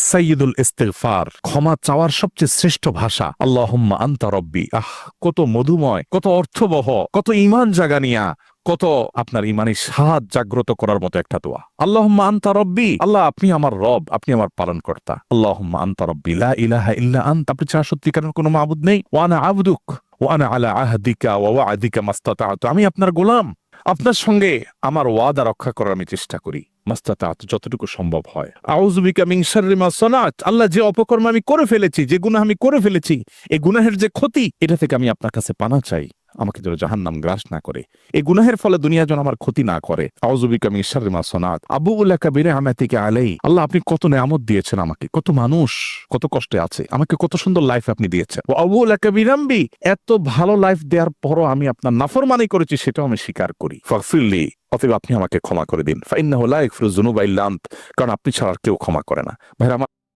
সাইয়্যিদুল ইস্তিগফার, ক্ষমা চাওয়ার সবচেয়ে শ্রেষ্ঠ ভাষা। আল্লাহুম্মা আনতা রব্বি। কত মধুময়, কত অর্থবহ, কত ঈমান জাগানিয়া, কত আপনার ঈমানি স্বাদ জাগ্রত করার মতো একটা দোয়া। আল্লাহুম্মা আনতা রব্বি, আল্লাহ আপনি আমার রব, আপনি আমার পালনকর্তা। আল্লাহুম্মা আনতা রব্বি লা ইলাহা ইল্লা আনতা, আপনি ছাড়া সত্যিকারের কোনো মাবুদ নেই। ওয়া আনা আবদুক ওয়া আনা আলা আহদিকা ওয়া ওয়া'দিকা মাস্তাতা'তু, আমি আপনার গোলাম, আপনার সঙ্গে আমার ওয়াদা রক্ষা করার আমি চেষ্টা করি মাস্তাতা'তু, যতটুকু সম্ভব হয়। আউযু বিকা মিন শাররি মা সানাত, আল্লাহ যে অপকর্ম আমি করে ফেলেছি, যে গুনাহ আমি করে ফেলেছি, এই গুনাহের যে ক্ষতি, এটা থেকে আমি আপনার কাছে পানাহ চাই, আমাকে যেন জাহান্নাম গ্রাস না করে, এই গুনাহের ফলে দুনিয়া যেন আমার ক্ষতি না করে। আউযু বিকা মিন শাররি মা সানাত আবুউ লাকা বিনি'মাতিকা আলাই, আল্লাহ আপনি কত নেয়ামত দিয়েছেন আমাকে, কত মানুষ কত কষ্টে আছে, আমাকে কত সুন্দর লাইফ আপনি দিয়েছেন। ওয়া আবুউ লাকা বিযামবি, এত ভালো লাইফ দেওয়ার পরও আমি আপনার নাফরমানি করেছি, সেটাও আমি স্বীকার করি। ফাগফিরলি, অতএব আপনি আমাকে ক্ষমা করে দিন। ফাইন্নাহু লা ইয়াগফিরুয যুনুবা ইল্লা আনত, কারণ আপনি ছাড়া আর কেউ ক্ষমা করে না। ভাইরা আমার,